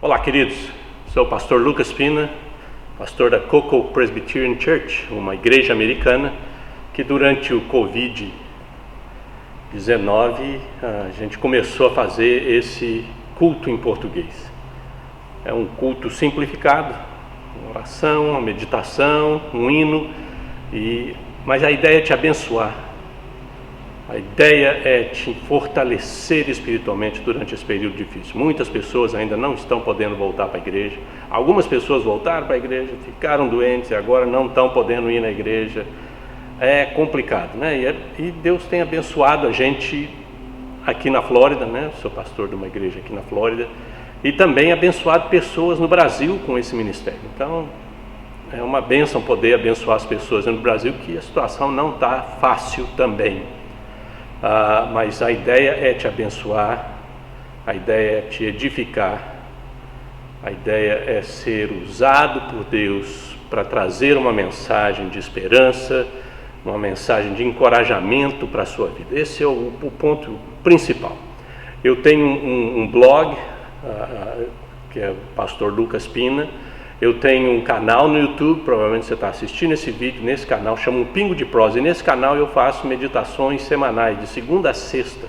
Olá, queridos. Sou o pastor Lucas Pina, pastor da Cocoa Presbyterian Church, uma igreja americana que durante o Covid-19 a gente começou a fazer esse culto em português. É um culto simplificado, uma oração, uma meditação, um hino, mas a ideia é te abençoar. A ideia é te fortalecer espiritualmente durante esse período difícil. Muitas pessoas ainda não estão podendo voltar para a igreja. Algumas pessoas voltaram para a igreja, ficaram doentes e agora não estão podendo ir na igreja. É complicado, né? E Deus tem abençoado a gente aqui na Flórida, né? Eu sou pastor de uma igreja aqui na Flórida. E também abençoado pessoas no Brasil com esse ministério. Então, é uma bênção poder abençoar as pessoas no Brasil, que a situação não está fácil também. Mas a ideia é te abençoar, a ideia é te edificar, a ideia é ser usado por Deus para trazer uma mensagem de esperança, uma mensagem de encorajamento para a sua vida. Esse é o ponto principal. Eu tenho um blog, que é o pastor Lucas Pina. Eu tenho um canal no YouTube, provavelmente você está assistindo esse vídeo nesse canal, chama Um Pingo de Prosa. E nesse canal eu faço meditações semanais, de segunda a sexta,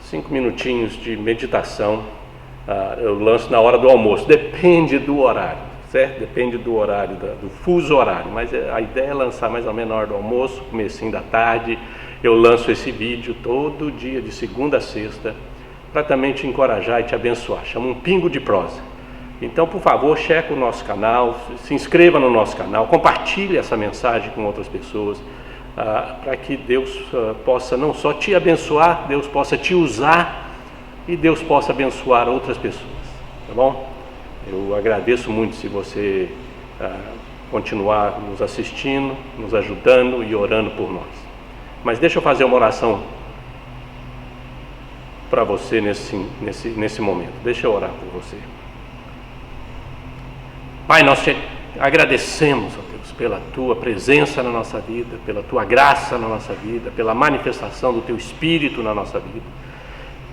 5 minutinhos de meditação. Eu lanço na hora do almoço, depende do horário, certo? Depende do horário, do fuso horário, mas a ideia é lançar mais ou menos na hora do almoço, comecinho da tarde. Eu lanço esse vídeo todo dia, de segunda a sexta, para também te encorajar e te abençoar. Chama Um Pingo de Prosa. Então, por favor, cheque o nosso canal, se inscreva no nosso canal, compartilhe essa mensagem com outras pessoas, para que Deus possa não só te abençoar, Deus possa te usar e Deus possa abençoar outras pessoas, tá bom? Eu agradeço muito se você continuar nos assistindo, nos ajudando e orando por nós. Mas deixa eu fazer uma oração para você nesse momento. Deixa eu orar por você. Pai, nós te agradecemos, ó Deus, pela Tua presença na nossa vida, pela Tua graça na nossa vida, pela manifestação do Teu Espírito na nossa vida.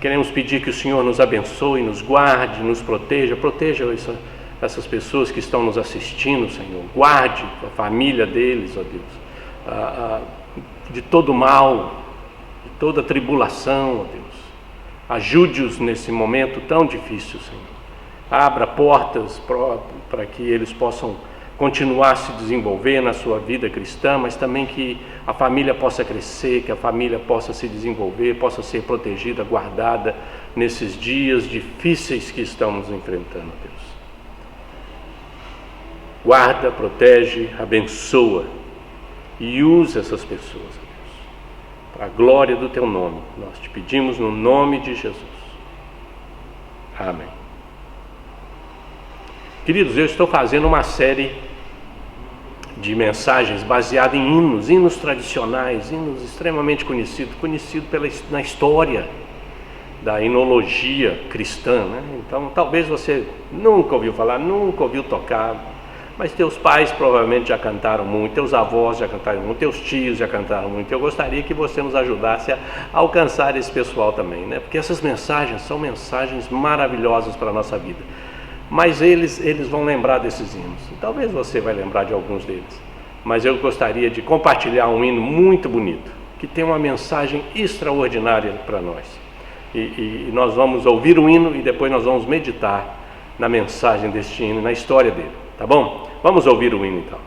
Queremos pedir que o Senhor nos abençoe, nos guarde, nos proteja essas pessoas que estão nos assistindo, Senhor. Guarde a família deles, ó Deus, de todo mal, de toda tribulação, ó Deus. Ajude-os nesse momento tão difícil, Senhor. Abra portas para que eles possam continuar a se desenvolver na sua vida cristã, mas também que a família possa crescer, que a família possa se desenvolver, possa ser protegida, guardada nesses dias difíceis que estamos enfrentando, Deus. Guarda, protege, abençoa e usa essas pessoas, Deus, para a glória do Teu nome. Nós te pedimos no nome de Jesus. Amém. Queridos, eu estou fazendo uma série de mensagens baseada em hinos tradicionais, hinos extremamente conhecidos na história da hinologia cristã, né? Então, talvez você nunca ouviu falar, nunca ouviu tocar, mas teus pais provavelmente já cantaram muito, teus avós já cantaram muito, teus tios já cantaram muito. Eu gostaria que você nos ajudasse a alcançar esse pessoal também, né? Porque essas mensagens são mensagens maravilhosas para a nossa vida. Mas eles vão lembrar desses hinos. Talvez você vai lembrar de alguns deles. Mas eu gostaria de compartilhar um hino muito bonito, que tem uma mensagem extraordinária para nós. E nós vamos ouvir o hino e depois nós vamos meditar na mensagem deste hino, na história dele. Tá bom? Vamos ouvir o hino então.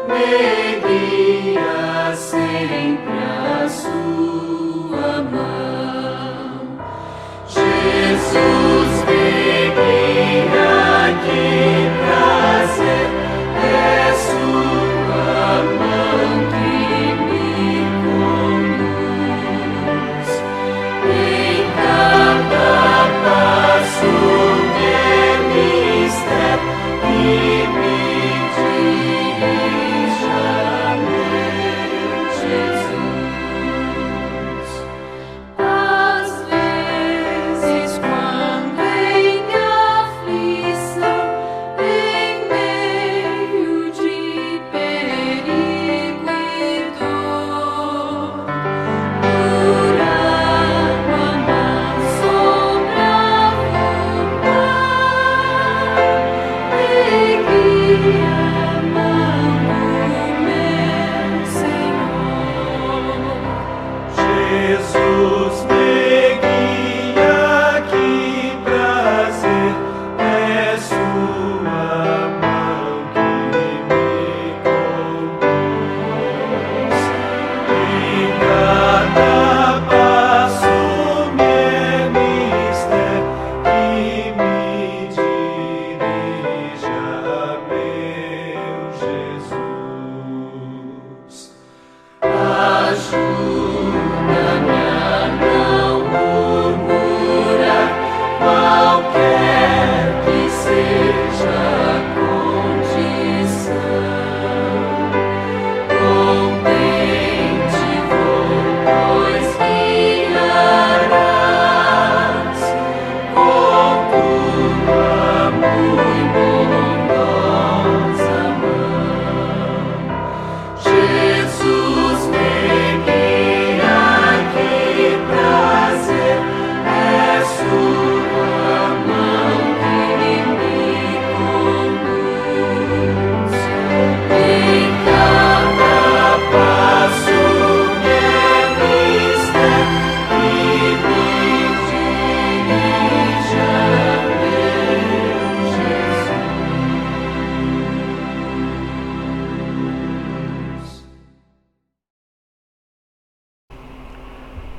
me guia sempre a sua mão.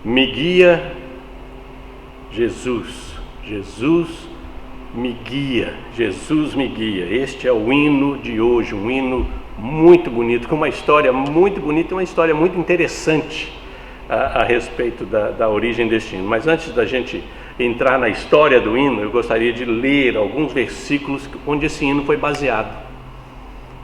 Me guia, Jesus. Jesus me guia. Jesus me guia. Este é o hino de hoje, um hino muito bonito, com uma história muito bonita, uma história muito interessante a respeito da origem deste hino. Mas antes da gente entrar na história do hino, eu gostaria de ler alguns versículos onde esse hino foi baseado.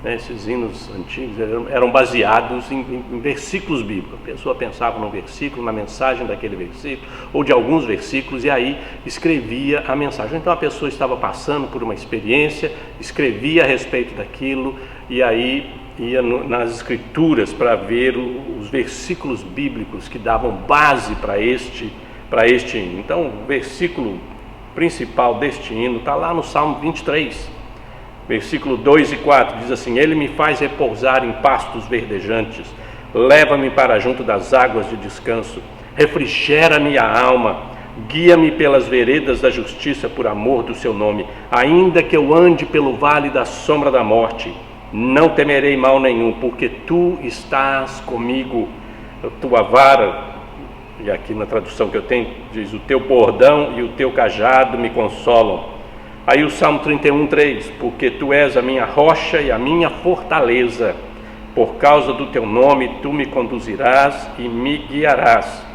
Esses hinos antigos eram baseados em versículos bíblicos. A pessoa pensava num versículo, na mensagem daquele versículo, ou de alguns versículos, e aí escrevia a mensagem. Então a pessoa estava passando por uma experiência, escrevia a respeito daquilo, e aí ia nas escrituras para ver os versículos bíblicos que davam base para este hino. Então o versículo principal deste hino está lá no Salmo 23. Versículo 2 e 4 diz assim: Ele me faz repousar em pastos verdejantes, leva-me para junto das águas de descanso, refrigera-me a alma, guia-me pelas veredas da justiça por amor do seu nome. Ainda que eu ande pelo vale da sombra da morte, não temerei mal nenhum, porque tu estás comigo. A tua vara, e aqui na tradução que eu tenho diz: o teu bordão e o teu cajado me consolam. Aí o Salmo 31:3, porque tu és a minha rocha e a minha fortaleza, por causa do teu nome tu me conduzirás e me guiarás.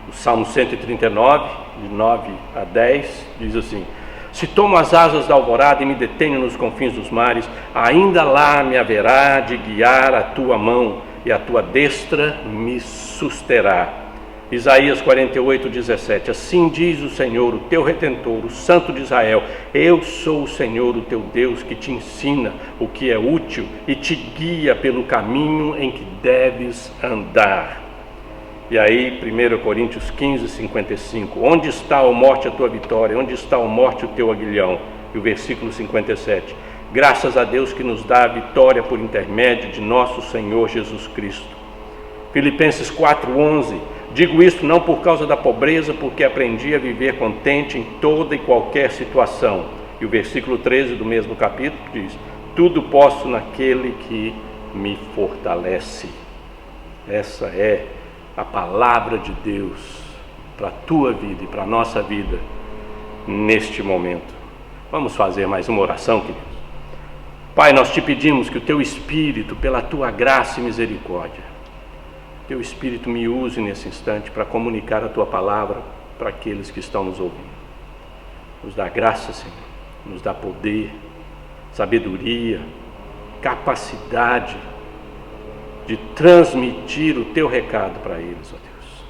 O Salmo 139, de 9 a 10, diz assim: se tomo as asas da alvorada e me detenho nos confins dos mares, ainda lá me haverá de guiar a tua mão, e a tua destra me susterá. Isaías 48:17, assim diz o Senhor, o teu Redentor, o Santo de Israel: eu sou o Senhor, o teu Deus, que te ensina o que é útil e te guia pelo caminho em que deves andar. E aí 1 Coríntios 15:55, onde está, ó morte, a tua vitória? Onde está, ó morte, o teu aguilhão? E o versículo 57, graças a Deus que nos dá a vitória por intermédio de nosso Senhor Jesus Cristo. Filipenses 4:11, digo isto não por causa da pobreza, porque aprendi a viver contente em toda e qualquer situação. E o versículo 13 do mesmo capítulo diz: tudo posso naquele que me fortalece. Essa é a palavra de Deus para a tua vida e para a nossa vida neste momento. Vamos fazer mais uma oração, queridos. Pai, nós te pedimos que o teu Espírito, pela tua graça e misericórdia, teu Espírito me use nesse instante para comunicar a tua palavra para aqueles que estão nos ouvindo. Nos dá graça, Senhor, nos dá poder, sabedoria, capacidade de transmitir o teu recado para eles, ó Deus.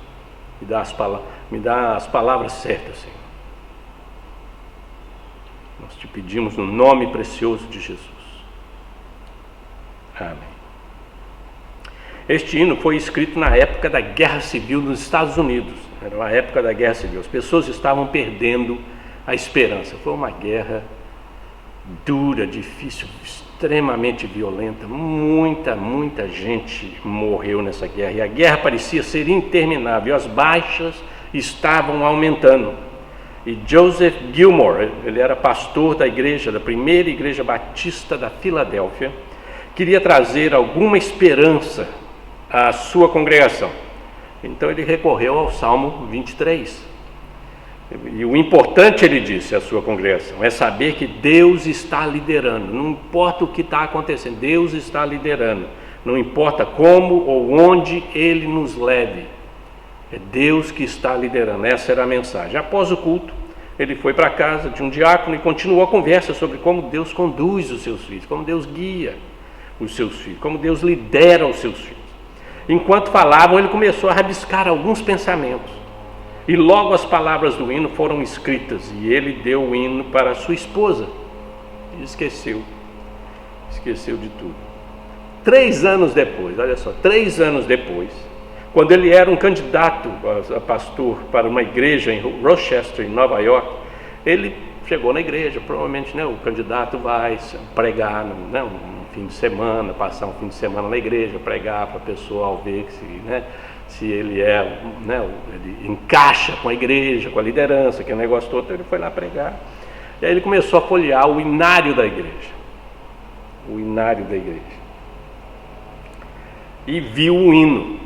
Me dá as palavras certas, Senhor. Nós te pedimos no nome precioso de Jesus. Amém. Este hino foi escrito na época da Guerra Civil nos Estados Unidos. Era a época da Guerra Civil. As pessoas estavam perdendo a esperança. Foi uma guerra dura, difícil, extremamente violenta. Muita gente morreu nessa guerra. E a guerra parecia ser interminável. As baixas estavam aumentando. E Joseph Gilmore, ele era pastor da primeira igreja batista da Filadélfia, queria trazer alguma esperança à sua congregação. Então ele recorreu ao Salmo 23. E o importante, ele disse à sua congregação, é saber que Deus está liderando. Não importa o que está acontecendo, Deus está liderando. Não importa como ou onde Ele nos leve, é Deus que está liderando. Essa era a mensagem. Após o culto, ele foi para a casa de um diácono e continuou a conversa sobre como Deus conduz os seus filhos, como Deus guia os seus filhos, como Deus lidera os seus filhos. Enquanto falavam, ele começou a rabiscar alguns pensamentos. E logo as palavras do hino foram escritas, e ele deu o hino para a sua esposa. E esqueceu de tudo. 3 anos depois, olha só, 3 anos depois, quando ele era um candidato a pastor para uma igreja em Rochester, em Nova York, ele chegou na igreja, provavelmente o candidato vai pregar um fim de semana, passar um fim de semana na igreja, pregar para o pessoal ver se ele ele encaixa com a igreja, com a liderança, que é o negócio todo. Então ele foi lá pregar, e aí ele começou a folhear o inário da igreja, e viu o hino.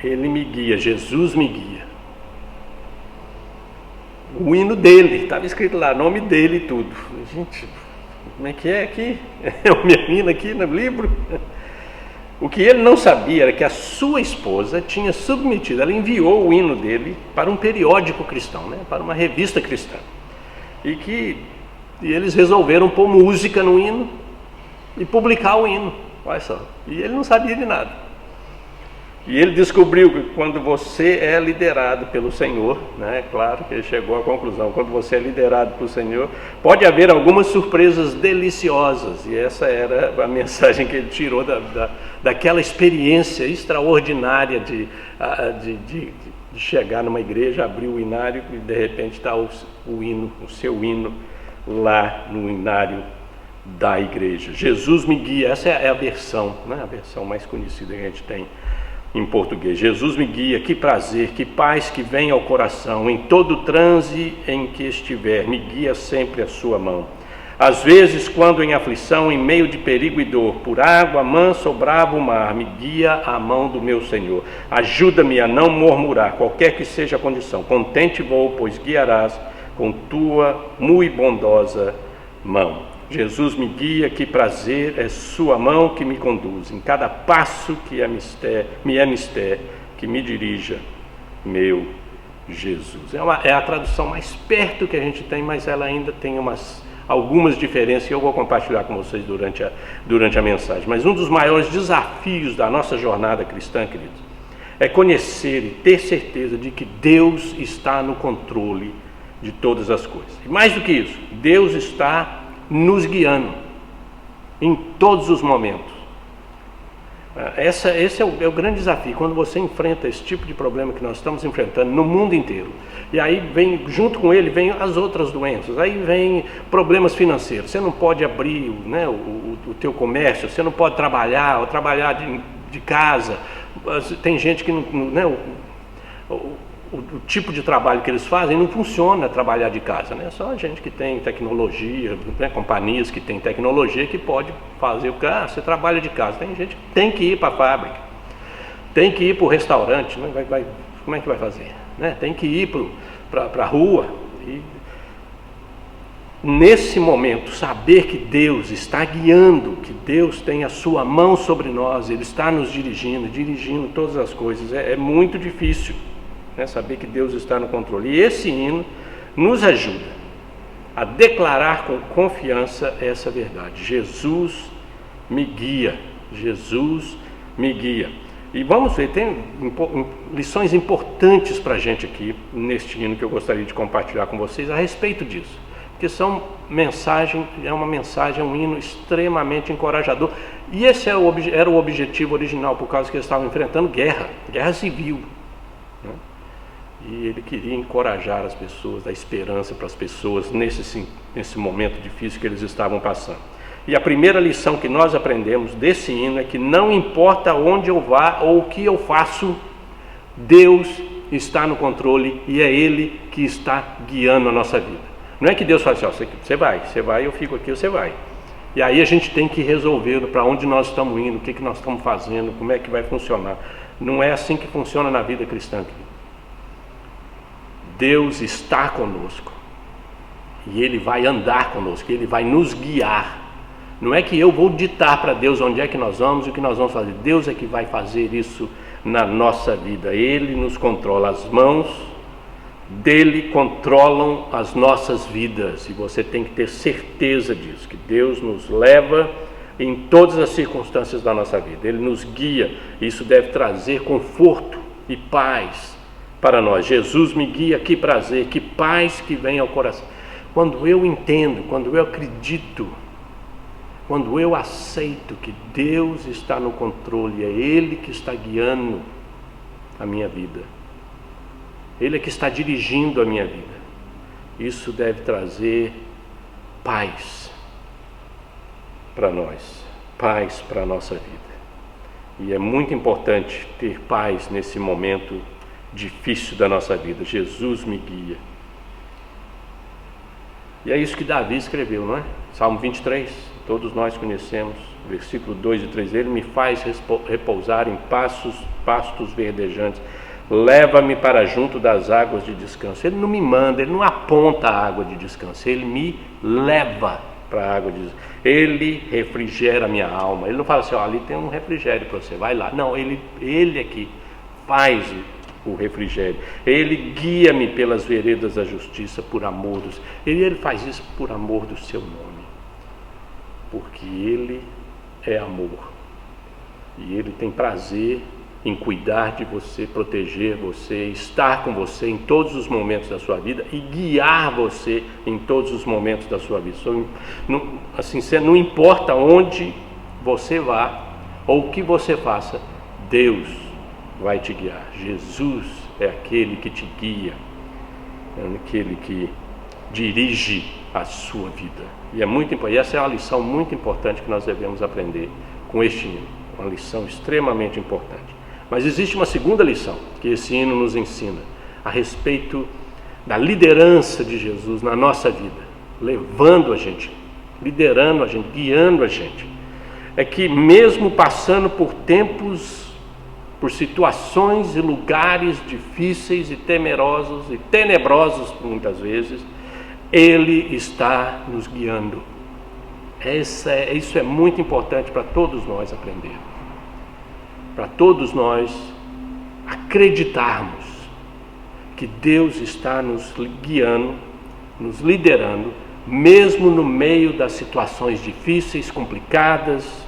Ele me guia, Jesus me guia. O hino dele, estava escrito lá, nome dele e tudo. Gente, como é que é aqui? É o meu hino aqui no livro? O que ele não sabia era que a sua esposa tinha submetido, ela enviou o hino dele para um periódico cristão, né? Para uma revista cristã. E eles resolveram pôr música no hino e publicar o hino. Olha só. E ele não sabia de nada. E ele descobriu que quando você é liderado pelo Senhor, né, claro que ele chegou à conclusão, quando você é liderado pelo Senhor, pode haver algumas surpresas deliciosas, e essa era a mensagem que ele tirou daquela experiência extraordinária de chegar numa igreja, abrir o hinário e de repente está o seu hino lá no hinário da igreja. Jesus me guia, essa é a versão, né, a versão mais conhecida que a gente tem em português. Jesus me guia, que prazer, que paz que vem ao coração, em todo transe em que estiver, me guia sempre a sua mão. Às vezes, quando em aflição, em meio de perigo e dor, por água, manso ou bravo mar, me guia a mão do meu Senhor. Ajuda-me a não murmurar, qualquer que seja a condição. Contente vou, pois guiarás com tua muito bondosa mão. Jesus me guia, que prazer, é sua mão que me conduz, em cada passo que me é mister, que me dirija, meu Jesus. É a tradução mais perto que a gente tem, mas ela ainda tem algumas diferenças que eu vou compartilhar com vocês durante a mensagem. Mas um dos maiores desafios da nossa jornada cristã, queridos, é conhecer e ter certeza de que Deus está no controle de todas as coisas. E mais do que isso, Deus está nos guiando em todos os momentos. Esse é o grande desafio, quando você enfrenta esse tipo de problema que nós estamos enfrentando no mundo inteiro. E aí junto com ele vem as outras doenças, aí vem problemas financeiros. Você não pode abrir, né, o teu comércio, você não pode trabalhar ou trabalhar de casa. Tem gente que não, né, o tipo de trabalho que eles fazem não funciona trabalhar de casa, né? Só a gente que tem tecnologia, né? Companhias que tem tecnologia que pode fazer você trabalha de casa. Tem gente que tem que ir para a fábrica, tem que ir para o restaurante, né? Como é que vai fazer? Né? Tem que ir para a rua. E nesse momento, saber que Deus está guiando, que Deus tem a sua mão sobre nós, Ele está nos dirigindo todas as coisas, é muito difícil. Saber que Deus está no controle. E esse hino nos ajuda a declarar com confiança essa verdade. Jesus me guia, Jesus me guia. E vamos ver, tem lições importantes para a gente aqui neste hino que eu gostaria de compartilhar com vocês a respeito disso. Porque é uma mensagem, um hino extremamente encorajador. E esse era o objetivo original, por causa que eles estavam enfrentando guerra civil. E ele queria encorajar as pessoas, dar esperança para as pessoas nesse momento difícil que eles estavam passando. E a primeira lição que nós aprendemos desse hino é que não importa onde eu vá ou o que eu faço, Deus está no controle e é Ele que está guiando a nossa vida. Não é que Deus fala assim, você vai, eu fico aqui, você vai. E aí a gente tem que resolver para onde nós estamos indo, o que nós estamos fazendo, como é que vai funcionar. Não é assim que funciona na vida cristã, querido. Deus está conosco e Ele vai andar conosco, Ele vai nos guiar. Não é que eu vou ditar para Deus onde é que nós vamos e o que nós vamos fazer. Deus é que vai fazer isso na nossa vida. Ele nos controla, as mãos dele controlam as nossas vidas. E você tem que ter certeza disso, que Deus nos leva em todas as circunstâncias da nossa vida. Ele nos guia. Isso deve trazer conforto e paz para nós. Jesus me guia, que prazer, que paz que vem ao coração. Quando eu entendo, quando eu acredito, quando eu aceito que Deus está no controle, é Ele que está guiando a minha vida, Ele é que está dirigindo a minha vida, isso deve trazer paz para nós, paz para a nossa vida. E é muito importante ter paz nesse momento difícil da nossa vida. Jesus me guia. E é isso que Davi escreveu, não é? Salmo 23, Todos nós conhecemos, versículo 2 e 3, ele me faz repousar em pastos verdejantes, leva-me para junto das águas de descanso. Ele não me manda, ele não aponta a água de descanso, ele me leva para a água de descanso. Ele refrigera a minha alma. Ele não fala assim, ali tem um refrigério para você, vai lá. Não, ele aqui faz o refrigério. Ele guia-me pelas veredas da justiça por amor dos... Ele faz isso por amor do seu nome, porque ele é amor e ele tem prazer em cuidar de você, proteger você, estar com você em todos os momentos da sua vida e guiar você em todos os momentos da sua vida. Assim, não importa onde você vá ou o que você faça, Deus vai te guiar. Jesus é aquele que te guia, é aquele que dirige a sua vida. E é muito importante, e essa é uma lição muito importante que nós devemos aprender com este hino, uma lição extremamente importante. Mas existe uma segunda lição que esse hino nos ensina a respeito da liderança de Jesus na nossa vida, levando a gente, liderando a gente, guiando a gente. É que mesmo passando por tempos, por situações e lugares difíceis e temerosos e tenebrosos muitas vezes, Ele está nos guiando. Isso é muito importante para todos nós aprendermos. Para todos nós acreditarmos que Deus está nos guiando, nos liderando, mesmo no meio das situações difíceis, complicadas,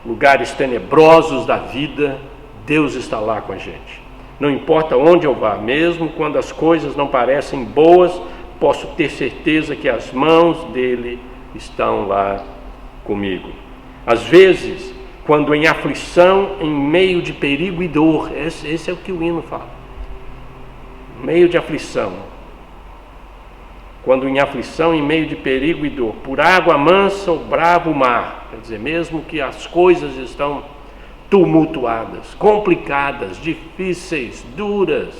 lugares tenebrosos da vida, Deus está lá com a gente. Não importa onde eu vá, mesmo quando as coisas não parecem boas, posso ter certeza que as mãos dele estão lá comigo. Às vezes, quando em aflição, em meio de perigo e dor, esse é o que o hino fala. Meio de aflição, quando em aflição, em meio de perigo e dor, por água mansa ou bravo mar, quer dizer, mesmo que as coisas estão tumultuadas, complicadas, difíceis, duras,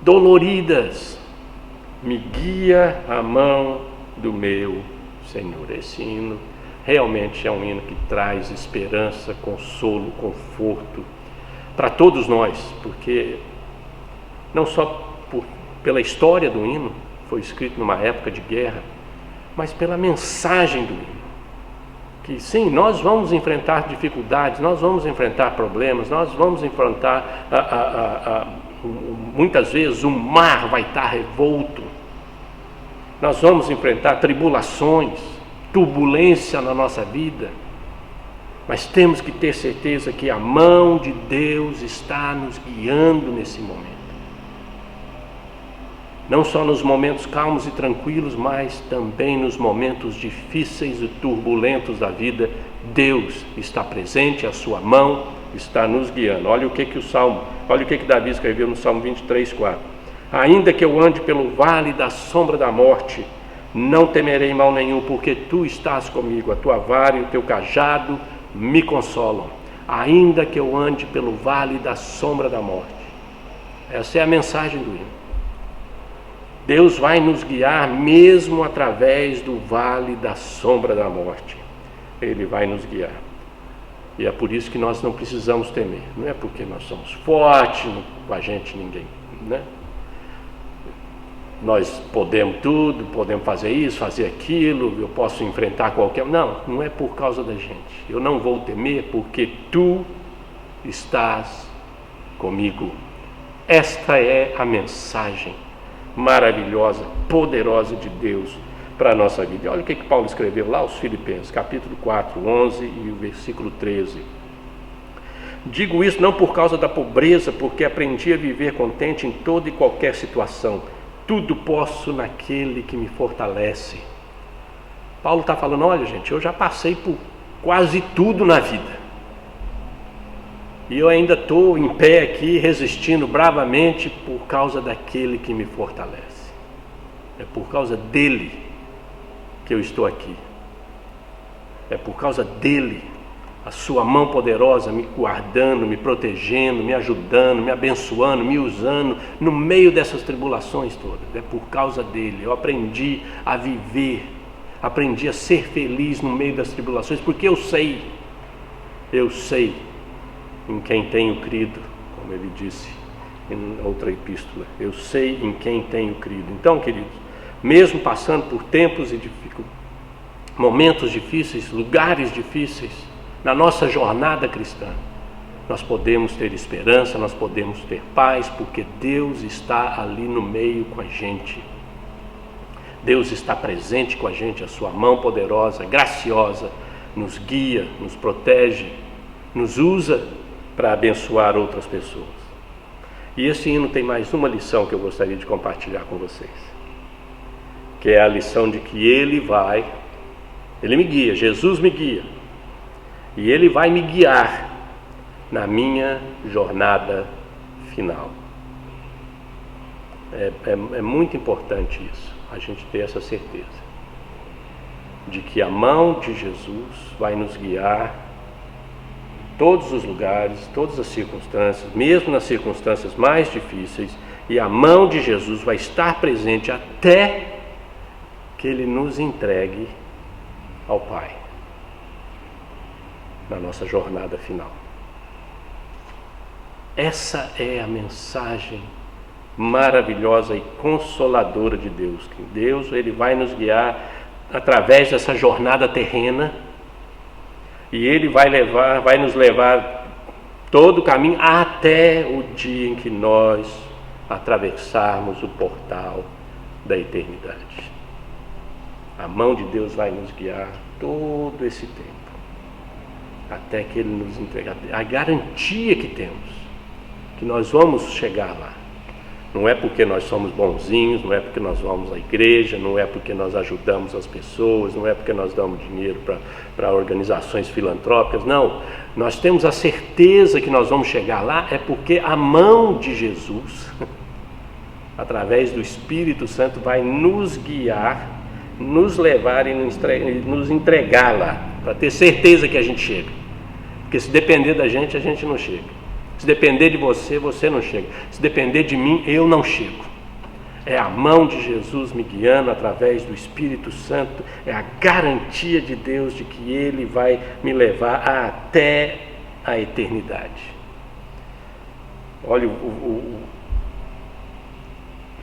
doloridas, me guia a mão do meu Senhor. Esse hino realmente é um hino que traz esperança, consolo, conforto para todos nós, porque não só pela história do hino, foi escrito numa época de guerra, mas pela mensagem do hino, que sim, nós vamos enfrentar dificuldades, nós vamos enfrentar problemas, nós vamos enfrentar, muitas vezes o mar vai estar revolto, nós vamos enfrentar tribulações, turbulência na nossa vida, mas temos que ter certeza que a mão de Deus está nos guiando nesse momento. Não só nos momentos calmos e tranquilos, mas também nos momentos difíceis e turbulentos da vida, Deus está presente, a sua mão está nos guiando. Olha o que Davi escreveu no Salmo 23, 4. Ainda que eu ande pelo vale da sombra da morte, não temerei mal nenhum, porque tu estás comigo, a tua vara e o teu cajado me consolam. Ainda que eu ande pelo vale da sombra da morte. Essa é a mensagem do hino. Deus vai nos guiar mesmo através do vale da sombra da morte. Ele vai nos guiar. E é por isso que nós não precisamos temer. Não é porque nós somos fortes, com a gente ninguém, né? Nós podemos tudo, podemos fazer isso, fazer aquilo, eu posso enfrentar qualquer... Não é por causa da gente. Eu não vou temer porque tu estás comigo. Esta é a mensagem maravilhosa, poderosa de Deus para a nossa vida. Olha o que Paulo escreveu lá aos Filipenses, capítulo 4, 11 e o versículo 13. Digo isso não por causa da pobreza, porque aprendi a viver contente em toda e qualquer situação. Tudo posso naquele que me fortalece. Paulo está falando, olha gente, eu já passei por quase tudo na vida. E eu ainda estou em pé aqui, resistindo bravamente por causa daquele que me fortalece. É por causa dele que eu estou aqui. É por causa dele, a sua mão poderosa me guardando, me protegendo, me ajudando, me abençoando, me usando no meio dessas tribulações todas. É por causa dele. Eu aprendi a viver Aprendi a ser feliz no meio das tribulações, porque eu sei em quem tenho crido, como ele disse em outra epístola. Eu sei em quem tenho crido. Então, queridos, mesmo passando por tempos e momentos difíceis, lugares difíceis, na nossa jornada cristã, nós podemos ter esperança, nós podemos ter paz, porque Deus está ali no meio com a gente. Deus está presente com a gente, a sua mão poderosa, graciosa, nos guia, nos protege, nos usa para abençoar outras pessoas. E esse hino tem mais uma lição que eu gostaria de compartilhar com vocês, que é a lição de que Ele me guia, Jesus me guia, e Ele vai me guiar na minha jornada final. É muito importante isso, a gente ter essa certeza de que a mão de Jesus vai nos guiar em todos os lugares, todas as circunstâncias, mesmo nas circunstâncias mais difíceis, e a mão de Jesus vai estar presente até que Ele nos entregue ao Pai, na nossa jornada final. Essa é a mensagem maravilhosa e consoladora de Deus, que Deus, Ele vai nos guiar através dessa jornada terrena, e Ele vai nos levar todo o caminho até o dia em que nós atravessarmos o portal da eternidade. A mão de Deus vai nos guiar todo esse tempo, até que Ele nos entregue a garantia que temos, que nós vamos chegar lá. Não é porque nós somos bonzinhos, não é porque nós vamos à igreja, não é porque nós ajudamos as pessoas, não é porque nós damos dinheiro para organizações filantrópicas, não. Nós temos a certeza que nós vamos chegar lá, é porque a mão de Jesus, através do Espírito Santo, vai nos guiar, nos levar e nos entregar lá, para ter certeza que a gente chega. Porque se depender da gente, a gente não chega. Se depender de você, você não chega. Se depender de mim, eu não chego. É a mão de Jesus me guiando através do Espírito Santo, é a garantia de Deus de que Ele vai me levar até a eternidade. Olha, o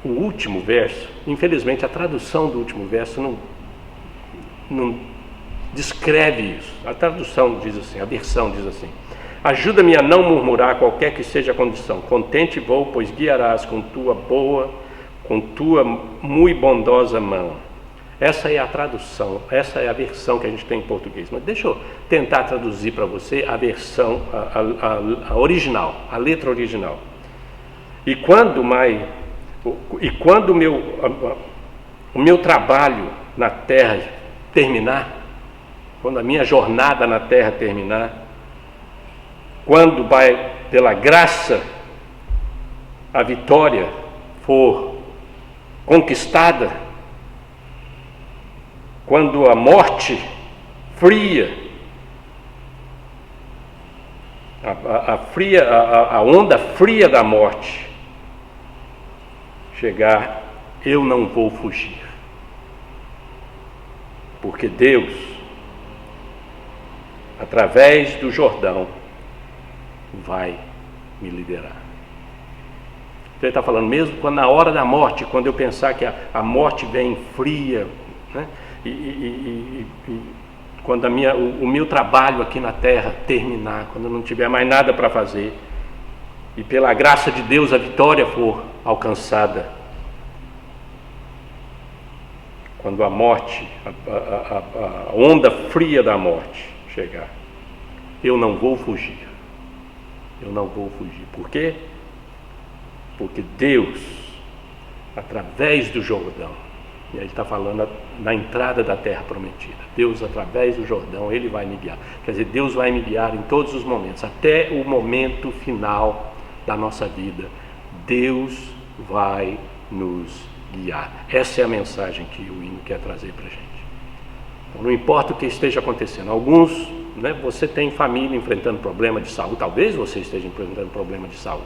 último verso, infelizmente a tradução do último verso não descreve isso. A tradução diz assim, a versão diz assim: ajuda-me a não murmurar qualquer que seja a condição. Contente vou, pois guiarás com tua muito bondosa mão. Essa é a tradução, essa é a versão que a gente tem em português. Mas deixa eu tentar traduzir para você a versão, a original, a letra original. E quando o meu trabalho na terra terminar, quando a minha jornada na terra terminar, quando vai, pela graça, a vitória for conquistada, quando a morte fria, a onda fria da morte chegar, eu não vou fugir, porque Deus, através do Jordão, vai me liderar. Então ele está falando, mesmo quando na hora da morte, quando eu pensar que a morte vem fria, né? E quando o meu trabalho aqui na terra terminar, quando eu não tiver mais nada para fazer, e pela graça de Deus a vitória for alcançada, quando a morte, a onda fria da morte chegar, eu não vou fugir. Eu não vou fugir. Por quê? Porque Deus, através do Jordão, e aí ele está falando na entrada da terra prometida, Deus, através do Jordão, Ele vai me guiar. Quer dizer, Deus vai me guiar em todos os momentos, até o momento final da nossa vida. Deus vai nos guiar. Essa é a mensagem que o hino quer trazer para a gente. Então, não importa o que esteja acontecendo. Alguns, né, você tem família enfrentando problema de saúde, talvez você esteja enfrentando problema de saúde.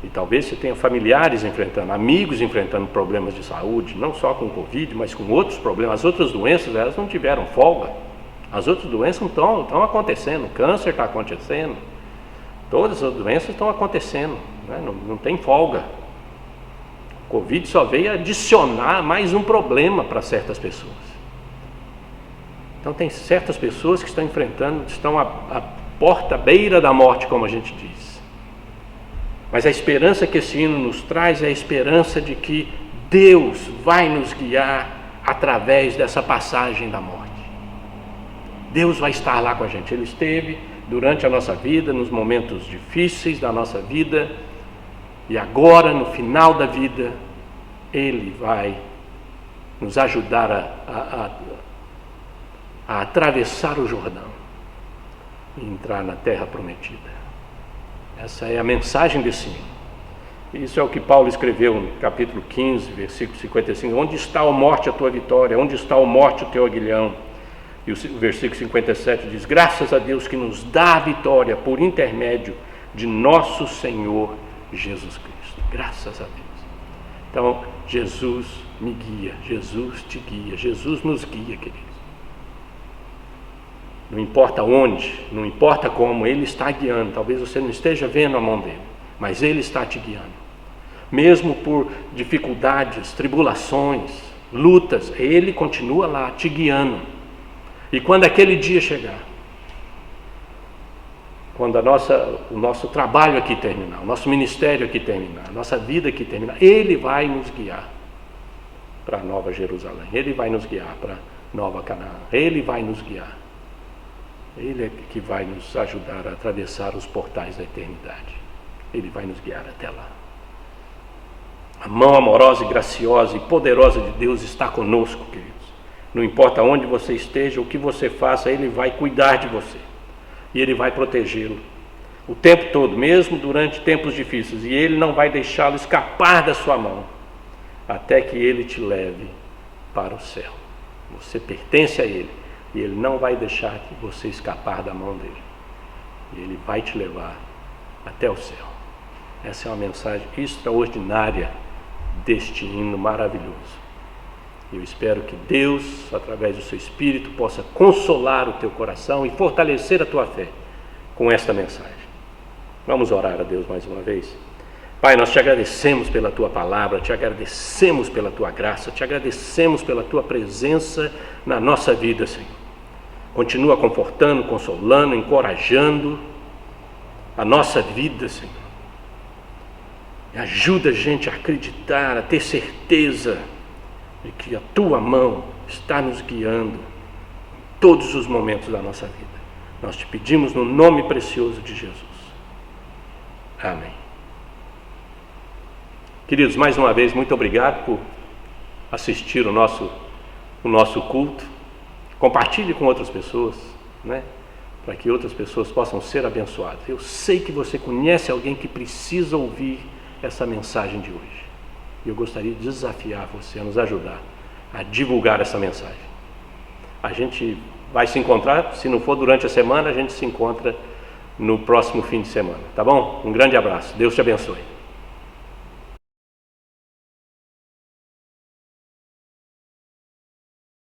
E talvez você tenha familiares enfrentando, amigos enfrentando problemas de saúde, não só com Covid, mas com outros problemas. As outras doenças, elas não tiveram folga. As outras doenças estão acontecendo, o câncer está acontecendo, todas as doenças estão acontecendo, né? Não tem folga. O Covid só veio adicionar mais um problema para certas pessoas. Então tem certas pessoas que estão enfrentando, estão à porta, à beira da morte, como a gente diz. Mas a esperança que esse hino nos traz é a esperança de que Deus vai nos guiar através dessa passagem da morte. Deus vai estar lá com a gente. Ele esteve durante a nossa vida, nos momentos difíceis da nossa vida, e agora, no final da vida, Ele vai nos ajudar a atravessar o Jordão e entrar na terra prometida. Essa é a mensagem desse hino. Isso é o que Paulo escreveu no capítulo 15, versículo 55. Onde está, a morte, a tua vitória? Onde está, a morte, o teu aguilhão? E o versículo 57 diz: graças a Deus que nos dá a vitória por intermédio de nosso Senhor Jesus Cristo. Graças a Deus. Então, Jesus me guia, Jesus te guia, Jesus nos guia, queridos. Não importa onde, não importa como, Ele está guiando. Talvez você não esteja vendo a mão dele, mas Ele está te guiando. Mesmo por dificuldades, tribulações, lutas, Ele continua lá te guiando. E quando aquele dia chegar, quando o nosso trabalho aqui terminar, o nosso ministério aqui terminar, a nossa vida aqui terminar, Ele vai nos guiar para a Nova Jerusalém, Ele vai nos guiar para Nova Canaã, Ele vai nos guiar. Ele é que vai nos ajudar a atravessar os portais da eternidade. Ele vai nos guiar até lá. A mão amorosa e graciosa e poderosa de Deus está conosco, queridos. Não importa onde você esteja, o que você faça, Ele vai cuidar de você. E Ele vai protegê-lo o tempo todo, mesmo durante tempos difíceis. E Ele não vai deixá-lo escapar da sua mão, até que Ele te leve para o céu. Você pertence a Ele, e Ele não vai deixar você escapar da mão dEle. E Ele vai te levar até o céu. Essa é uma mensagem extraordinária deste hino maravilhoso. Eu espero que Deus, através do seu Espírito, possa consolar o teu coração e fortalecer a tua fé com esta mensagem. Vamos orar a Deus mais uma vez. Pai, nós te agradecemos pela tua palavra, te agradecemos pela tua graça, te agradecemos pela tua presença na nossa vida, Senhor. Continua confortando, consolando, encorajando a nossa vida, Senhor. E ajuda a gente a acreditar, a ter certeza de que a tua mão está nos guiando em todos os momentos da nossa vida. Nós te pedimos no nome precioso de Jesus. Amém. Queridos, mais uma vez, muito obrigado por assistir o nosso culto. Compartilhe com outras pessoas, né? Para que outras pessoas possam ser abençoadas. Eu sei que você conhece alguém que precisa ouvir essa mensagem de hoje. E eu gostaria de desafiar você a nos ajudar a divulgar essa mensagem. A gente vai se encontrar, se não for durante a semana, a gente se encontra no próximo fim de semana, tá bom? Um grande abraço, Deus te abençoe.